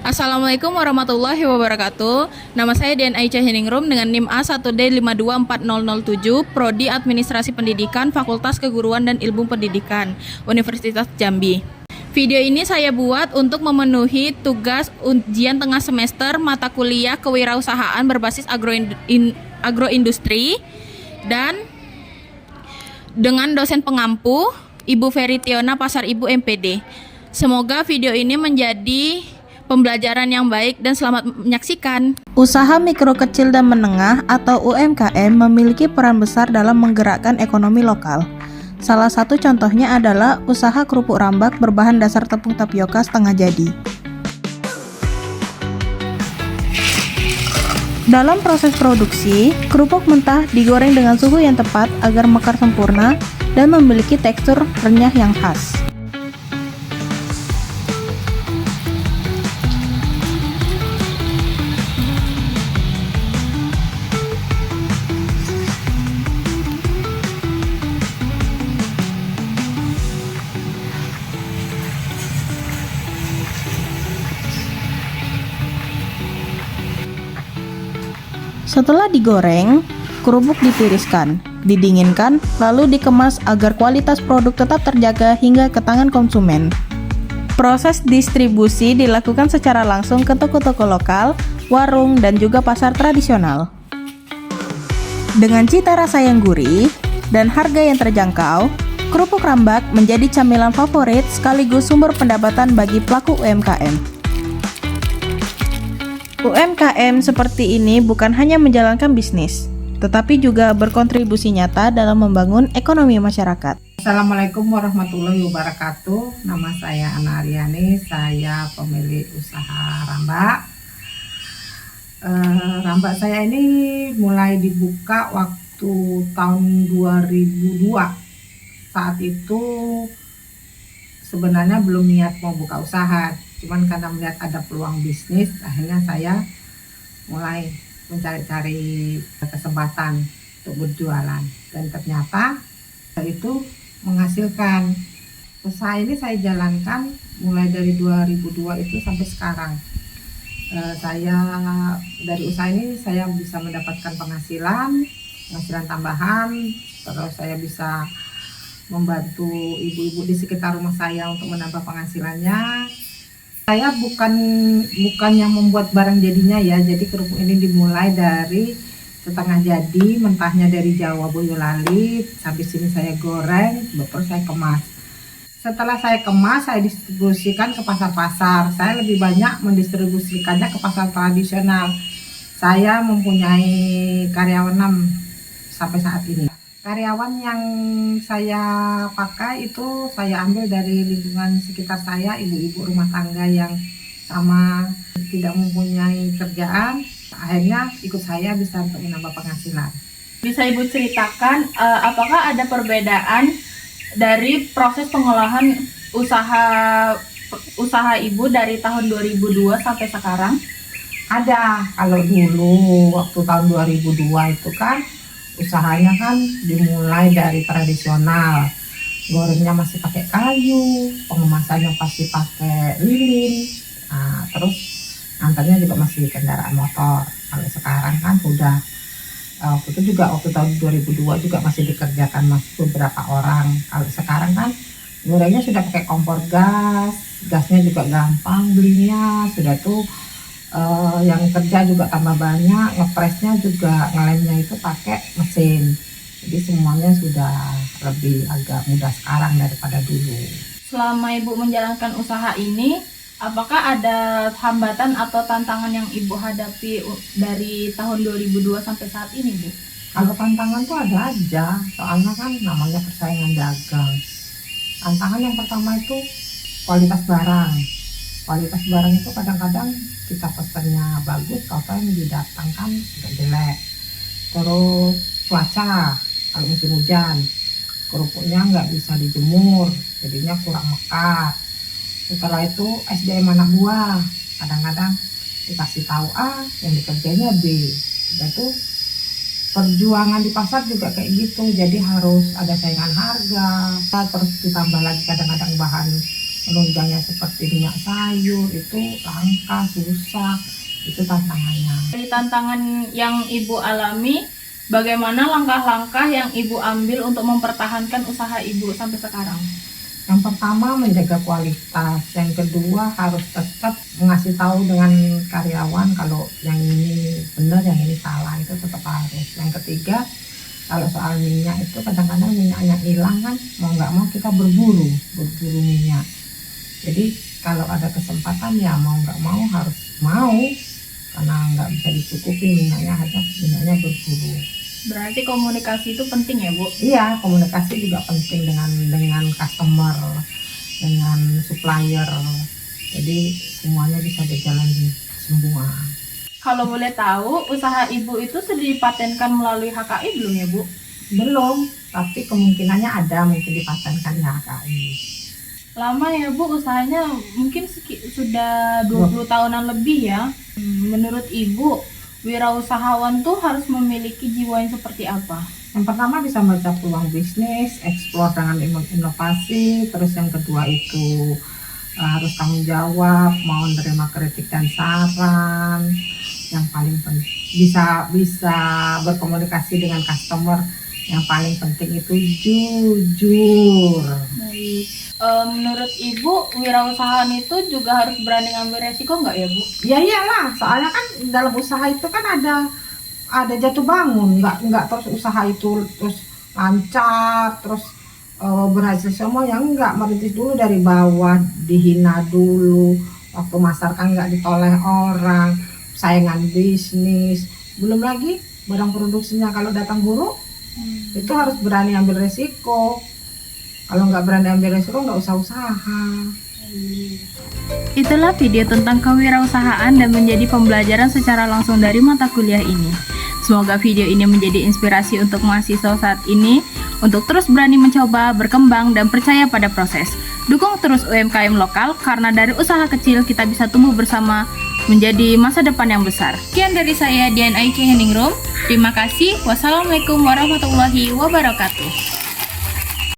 Assalamualaikum warahmatullahi wabarakatuh. Nama saya Dian Aisyah Hiningrum dengan NIM A1D5240007, Prodi Administrasi Pendidikan, Fakultas Keguruan dan Ilmu Pendidikan, Universitas Jambi. Video ini saya buat untuk memenuhi tugas ujian tengah semester mata kuliah kewirausahaan berbasis agroindustri dan dengan dosen pengampu Ibu Feritiona Pasar Ibu MPD. Semoga video ini menjadi pembelajaran yang baik dan selamat menyaksikan. Usaha mikro kecil dan menengah atau UMKM memiliki peran besar dalam menggerakkan ekonomi lokal. Salah satu contohnya adalah usaha kerupuk rambak berbahan dasar tepung tapioka setengah jadi. Dalam proses produksi, kerupuk mentah digoreng dengan suhu yang tepat agar mekar sempurna dan memiliki tekstur renyah yang khas. Setelah digoreng, kerupuk ditiriskan, didinginkan, lalu dikemas agar kualitas produk tetap terjaga hingga ke tangan konsumen. Proses distribusi dilakukan secara langsung ke toko-toko lokal, warung, dan juga pasar tradisional. Dengan cita rasa yang gurih dan harga yang terjangkau, kerupuk rambak menjadi camilan favorit sekaligus sumber pendapatan bagi pelaku UMKM. UMKM seperti ini bukan hanya menjalankan bisnis, tetapi juga berkontribusi nyata dalam membangun ekonomi masyarakat. Assalamualaikum warahmatullahi wabarakatuh. Nama saya Ana Aryani, saya pemilik usaha rambak. Rambak saya ini mulai dibuka waktu tahun 2002. Saat itu sebenarnya belum niat mau buka usaha, cuman karena melihat ada peluang bisnis, akhirnya saya mulai mencari-cari kesempatan untuk berjualan, dan ternyata itu menghasilkan. Usaha ini saya jalankan mulai dari 2002 itu sampai sekarang. Saya dari usaha ini saya bisa mendapatkan penghasilan tambahan, terus saya bisa membantu ibu-ibu di sekitar rumah saya untuk menambah penghasilannya. Saya bukan yang membuat barang jadinya ya, jadi kerupuk ini dimulai dari setengah jadi, mentahnya dari Jawa Boyolali, habis ini saya goreng, baru saya kemas. Setelah saya kemas, saya distribusikan ke pasar-pasar. Saya lebih banyak mendistribusikannya ke pasar tradisional. Saya mempunyai karyawan 6 sampai saat ini. Karyawan yang saya pakai itu saya ambil dari lingkungan sekitar saya, ibu-ibu rumah tangga yang sama tidak mempunyai kerjaan, akhirnya ikut saya bisa untuk menambah penghasilan. Bisa Ibu ceritakan apakah ada perbedaan dari proses pengolahan usaha Ibu dari tahun 2002 sampai sekarang? Ada. Kalau dulu waktu tahun 2002 itu kan usahanya kan dimulai dari tradisional, gorengnya masih pakai kayu, pengemasannya pasti pakai lilin, terus antarnya juga masih kendaraan motor. Kalau sekarang kan udah waktu itu juga waktu tahun 2002 juga masih dikerjakan beberapa orang. Kalau sekarang kan gorengnya sudah pakai kompor gasnya juga gampang belinya, sudah tuh yang kerja juga tambah banyak, ngepresnya juga, ngelemnya itu pakai mesin. Jadi semuanya sudah lebih agak mudah sekarang daripada dulu. Selama Ibu menjalankan usaha ini, apakah ada hambatan atau tantangan yang Ibu hadapi dari tahun 2002 sampai saat ini, Bu? Kalau tantangan tuh ada aja, soalnya kan namanya persaingan dagang. Tantangan yang pertama itu kualitas barang. Kualitas barang itu kadang-kadang kita pesannya bagus, kalau yang didatangkan agak jelek. Terus cuaca, kalau musim hujan, kerupuknya nggak bisa dijemur, jadinya kurang mekar. Setelah itu SDM anak buah, kadang-kadang dikasih tahu A, yang dikerjanya B. Dan tuh perjuangan di pasar juga kayak gitu, jadi harus ada saingan harga, terus ditambah lagi kadang-kadang bahan penunjangnya seperti minyak sayur itu langka, susah, itu tantangannya. Dari tantangan yang Ibu alami, bagaimana langkah-langkah yang Ibu ambil untuk mempertahankan usaha Ibu sampai sekarang? Yang pertama menjaga kualitas, yang kedua harus tetap mengasih tahu dengan karyawan kalau yang ini benar, yang ini salah, itu tetap harus. Yang ketiga, kalau soal minyak itu kadang-kadang minyaknya hilang kan, mau nggak mau kita berburu minyak. Jadi kalau ada kesempatan ya mau nggak mau harus mau, karena nggak bisa dicukupi minyaknya berburu. Berarti komunikasi itu penting ya, Bu? Iya, komunikasi juga penting dengan customer, dengan supplier. Jadi semuanya bisa berjalan semua. Kalau boleh tahu, usaha Ibu itu sudah dipatenkan melalui HKI belum ya, Bu? Belum, tapi kemungkinannya ada, mungkin dipatenkan di HKI. Lama ya, Bu, usahanya mungkin sudah 20 tahunan lebih ya. Menurut Ibu, wirausahawan tuh harus memiliki jiwa yang seperti apa? Yang pertama bisa baca peluang bisnis, eksplor dengan inovasi. Terus yang kedua itu harus tanggung jawab, mau menerima kritik dan saran. Yang paling penting bisa berkomunikasi dengan customer. Yang paling penting itu jujur. Baik. Menurut Ibu, wirausahaan itu juga harus berani ngambil resiko nggak ya, Bu? Ya iyalah, soalnya kan dalam usaha itu kan ada jatuh bangun, nggak terus usaha itu terus lancar, terus berhasil semua, yang nggak merintis dulu dari bawah, dihina dulu, waktu masarkan nggak ditoleh orang, saingan bisnis, belum lagi barang produksinya kalau datang buruk, itu harus berani ambil resiko. Kalau nggak berani ambil resiko nggak usah usaha. Itulah video tentang kewirausahaan dan menjadi pembelajaran secara langsung dari mata kuliah ini. Semoga video ini menjadi inspirasi untuk mahasiswa saat ini untuk terus berani mencoba, berkembang, dan percaya pada proses. Dukung terus UMKM lokal karena dari usaha kecil kita bisa tumbuh bersama menjadi masa depan yang besar. Sekian dari saya, Dian Aici Heningrum. Terima kasih. Wassalamualaikum warahmatullahi wabarakatuh.